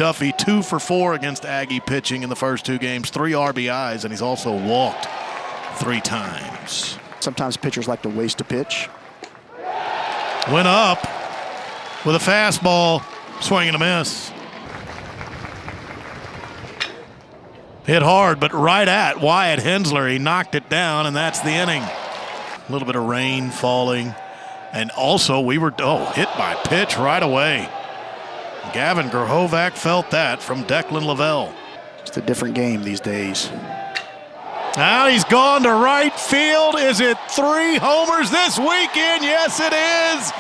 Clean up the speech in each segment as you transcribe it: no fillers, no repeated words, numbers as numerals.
Duffy 2 for 4 against Aggie pitching in the first 2 games, 3 RBIs, and he's also walked 3 times. Sometimes pitchers like to waste a pitch. Went up with a fastball, swing and a miss. Hit hard, but right at Wyatt Hensler. He knocked it down, and that's the inning. A little bit of rain falling. And also, we were hit by pitch right away. Gavin Grahovac felt that from Declan Lavelle. It's a different game these days. Now he's gone to right field. Is it 3 homers this weekend? Yes, it is.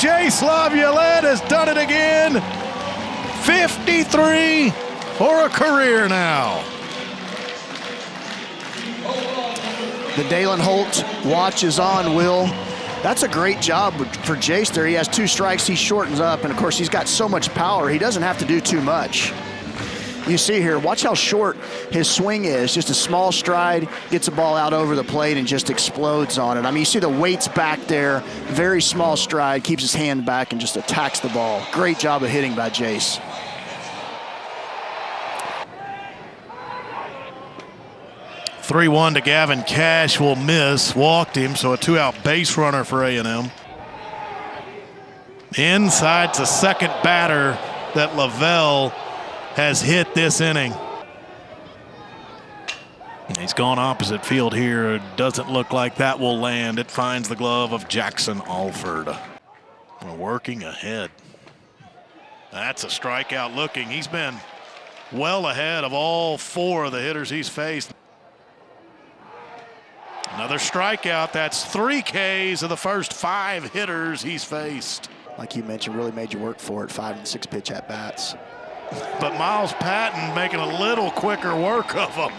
Jace Laviolette has done it again. 53 for a career now. The Dalen Holt watch is on, Will. That's a great job for Jace there. He has 2 strikes, he shortens up, and of course he's got so much power, he doesn't have to do too much. You see here, watch how short his swing is. Just a small stride, gets the ball out over the plate and just explodes on it. I mean, you see the weight's back there, very small stride, keeps his hand back and just attacks the ball. Great job of hitting by Jace. (3-1) to Gavin Cash will miss, walked him, so a 2-out base runner for A&M. Inside to second batter that Lavelle has hit this inning. He's gone opposite field here. It doesn't look like that will land. It finds the glove of Jackson Alford. We're working ahead. That's a strikeout looking. He's been well ahead of all 4 of the hitters he's faced. Another strikeout. That's 3 Ks of the first 5 hitters he's faced. Like you mentioned, really made you work for it, 5 and 6 pitch at bats. But Miles Patton making a little quicker work of him.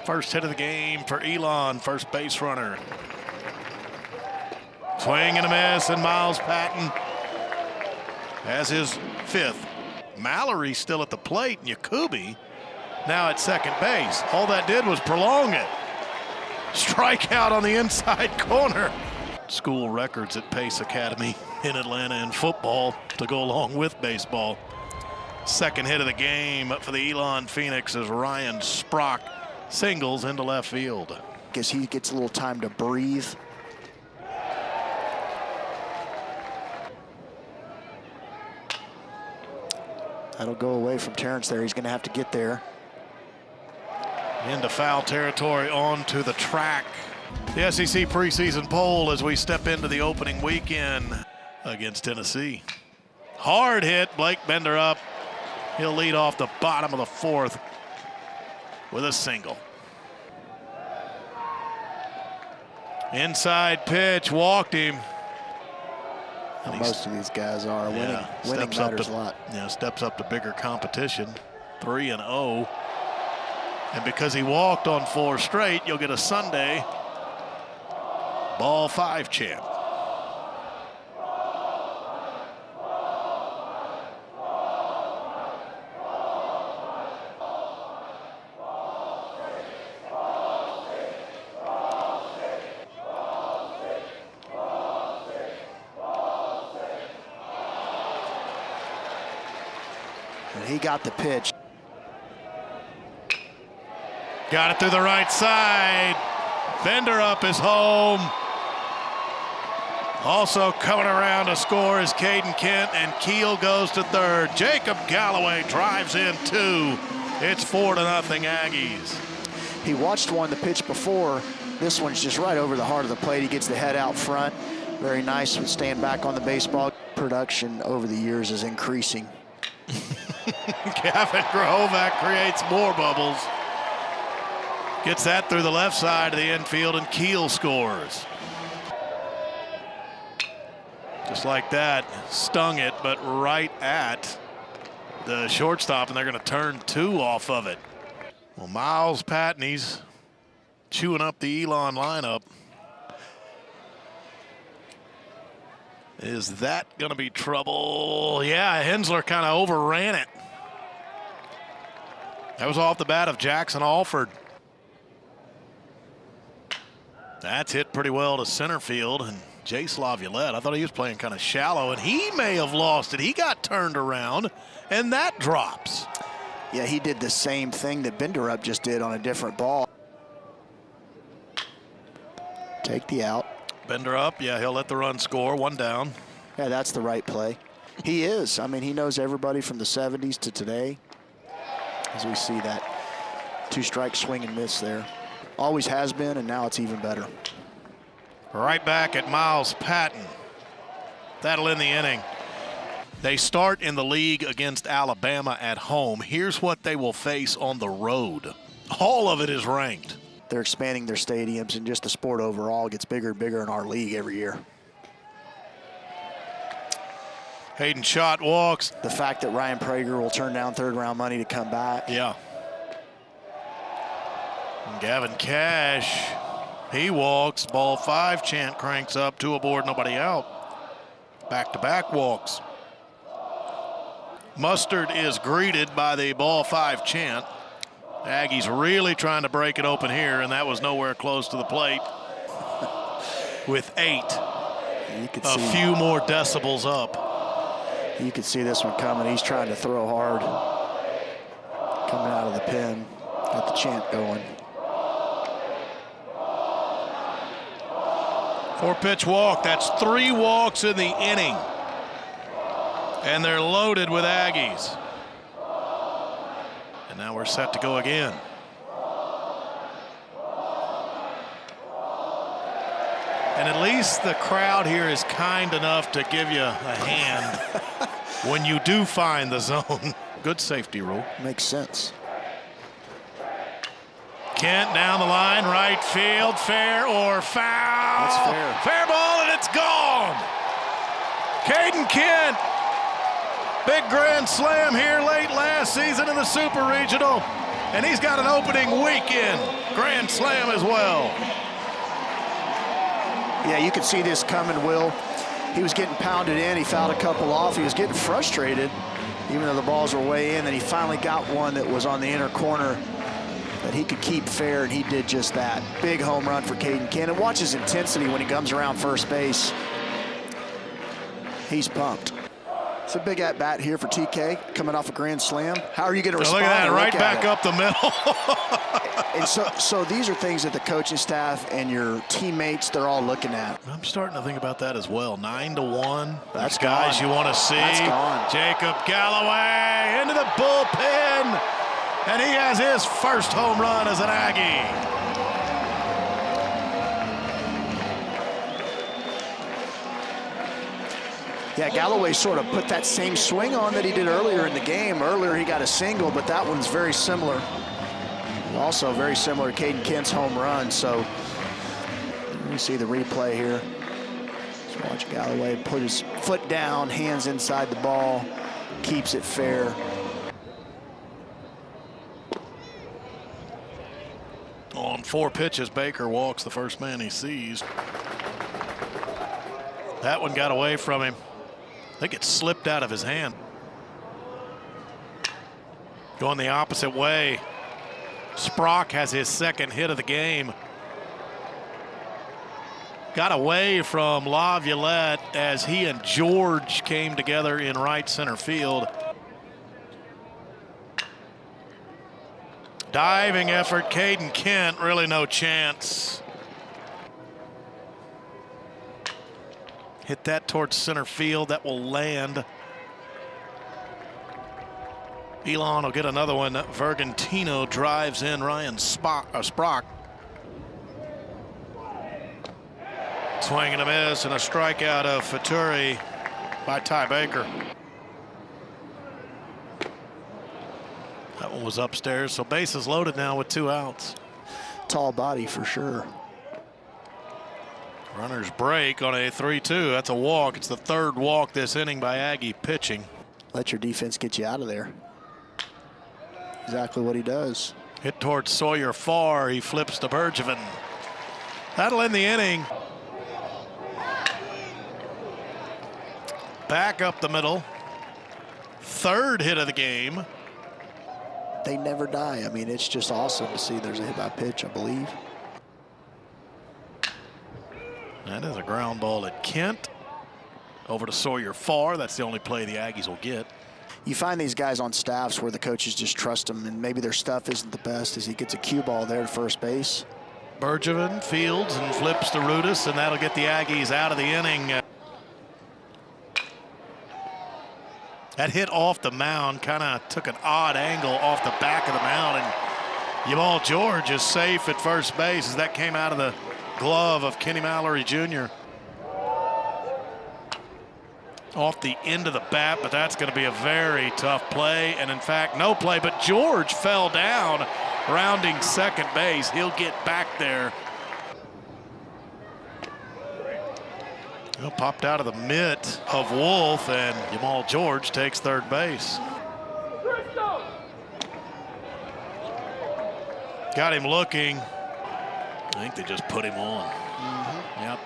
First hit of the game for Elon, first base runner. Swing and a miss, and Miles Patton has his 5th. Mallory still at the plate, and Yakubi now at second base. All that did was prolong it. Strikeout on the inside corner. School records at Pace Academy in Atlanta in football to go along with baseball. Second hit of the game for the Elon Phoenix as Ryan Sprock singles into left field. Guess he gets a little time to breathe. That'll go away from Terrence there. He's going to have to get there. Into foul territory, onto the track. The SEC preseason poll as we step into the opening weekend against Tennessee. Hard hit, Blake Bender up. He'll lead off the bottom of the 4th with a single. Inside pitch, walked him. Well, most of these guys are winning. Winning matters a lot. Yeah, steps up to bigger competition. 3-0. And because he walked on 4 straight, you'll get a Sunday ball 5 champ. And he got the pitch. Got it through the right side. Bender up is home. Also coming around to score is Caden Kent, and Keel goes to 3rd. Jacob Galloway drives in 2. It's 4-0 Aggies. He watched one the pitch before. This one's just right over the heart of the plate. He gets the head out front. Very nice with staying back on the baseball. Production over the years is increasing. Gavin Grahovac creates more bubbles. Gets that through the left side of the infield, and Keel scores. Just like that, stung it, but right at the shortstop, and they're going to turn 2 off of it. Well, Miles Patton, he's chewing up the Elon lineup. Is that going to be trouble? Yeah, Hensler kind of overran it. That was off the bat of Jackson Alford. That's hit pretty well to center field, and Jace LaViolette. I thought he was playing kind of shallow, and he may have lost it. He got turned around, and that drops. Yeah, he did the same thing that Benderup just did on a different ball. Take the out. Benderup, yeah, he'll let the run score. 1 down. Yeah, that's the right play. He is. I mean, he knows everybody from the 70s to today. As we see that 2-strike swing and miss there. Always has been, and now it's even better. Right back at Miles Patton. That'll end the inning. They start in the league against Alabama at home. Here's what they will face on the road. All of it is ranked. They're expanding their stadiums, and just the sport overall gets bigger and bigger in our league every year. Hayden Schott walks. The fact that Ryan Prager will turn down third-round money to come back. Yeah. And Gavin Cash, he walks. Ball 5 chant cranks up. 2 aboard, nobody out. Back-to-back walks. Mustard is greeted by the ball 5 chant. Aggies really trying to break it open here, and that was nowhere close to the plate. With 8, a few more decibels up. You could see this one coming. He's trying to throw hard. Coming out of the pen. Got the chant going. 4-pitch walk. That's 3 walks in the inning. And they're loaded with Aggies. And now we're set to go again. And at least the crowd here is kind enough to give you a hand when you do find the zone. Good safety rule. Makes sense. Kent down the line, right field, fair or foul? That's fair. Fair ball, and it's gone. Caden Kent, big grand slam here late last season in the Super Regional, and he's got an opening weekend grand slam as well. Yeah, you could see this coming, Will. He was getting pounded in. He fouled a couple off. He was getting frustrated, even though the balls were way in. And he finally got one that was on the inner corner that he could keep fair, and he did just that. Big home run for Caden Kent. And watch his intensity when he comes around first base. He's pumped. It's a big at-bat here for TK, coming off a grand slam. How are you going to respond? Look at that, right back up the middle. And so these are things that the coaching staff and your teammates, they're all looking at. I'm starting to think about that as well. 9-1. That's guys gone. You want to see. That's gone. Jacob Galloway into the bullpen. And he has his first home run as an Aggie. Yeah, Galloway sort of put that same swing on that he did earlier in the game. Earlier he got a single, but that one's very similar. Also very similar to Caden Kent's home run. So let me see the replay here. Let's watch Galloway put his foot down, hands inside the ball, keeps it fair. On 4 pitches, Baker walks the first man he sees. That one got away from him. I think it slipped out of his hand. Going the opposite way. Sprock has his second hit of the game. Got away from LaViolette as he and George came together in right center field. Diving effort, Caden Kent, really no chance. Hit that towards center field. That will land. Elon will get another one. Vergantino drives in Ryan Sprock. Swing and a miss, and a strikeout of Faturi by Ty Baker. That one was upstairs, so bases loaded now with 2 outs. Tall body for sure. Runners break on a 3-2. That's a walk. It's the 3rd walk this inning by Aggie pitching. Let your defense get you out of there. Exactly what he does. Hit towards Sawyer far. He flips to Bergevin. That'll end the inning. Back up the middle. 3rd hit of the game. They never die. I mean, it's just awesome to see there's a hit by pitch, I believe. That is a ground ball at Kent. Over to Sawyer Farr. That's the only play the Aggies will get. You find these guys on staffs where the coaches just trust them, and maybe their stuff isn't the best as he gets a cue ball there to first base. Bergevin fields and flips to Rudis, and that'll get the Aggies out of the inning. That hit off the mound, kind of took an odd angle off the back of the mound, and Jamal George is safe at first base as that came out of the glove of Kenny Mallory Jr. Off the end of the bat, but that's going to be a very tough play, and in fact, no play, but George fell down, rounding second base. He'll get back there. Popped out of the mitt of Wolf, and Jamal George takes third base. Got him looking. I think they just put him on. Yep.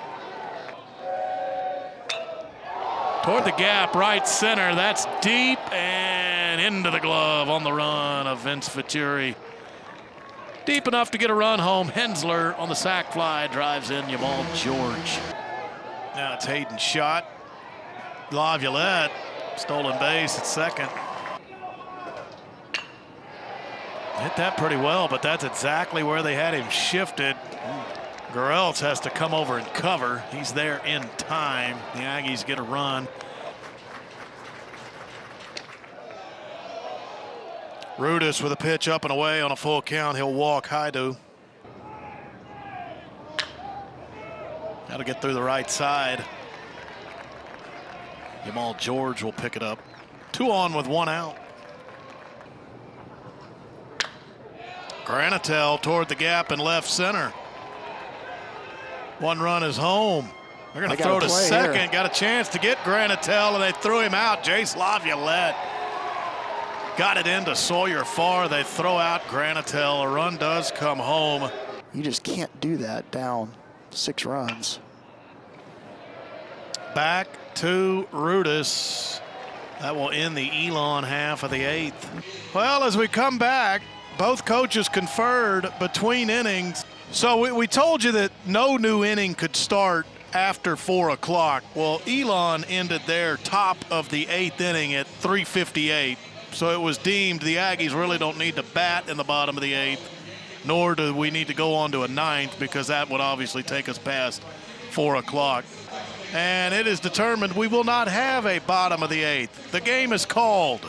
Toward the gap, right center. That's deep and into the glove on the run of Vince Vituri. Deep enough to get a run home. Hensler on the sac fly drives in Jamal George. Now it's Hayden's shot. LaViolette, stolen base at second. Hit that pretty well, but that's exactly where they had him shifted. Garrelts has to come over and cover. He's there in time. The Aggies get a run. Rudis with a pitch up and away on a full count. He'll walk Haidu. That'll get through the right side. Jamal George will pick it up. 2 on with 1 out. Granitel toward the gap in left center. 1 run is home. They're going to throw to second. Here. Got a chance to get Granitel, and they threw him out. Jace LaViolette got it into Sawyer Farr. They throw out Granitel. A run does come home. You just can't do that down 6 runs. Back to Rudis. That will end the Elon half of the 8th. Well, as we come back, both coaches conferred between innings. So we told you that no new inning could start after 4 o'clock. Well, Elon ended their top of the 8th inning at 3:58. So it was deemed the Aggies really don't need to bat in the bottom of the 8th, nor do we need to go on to a 9th, because that would obviously take us past 4 o'clock. And it is determined we will not have a bottom of the 8th. The game is called.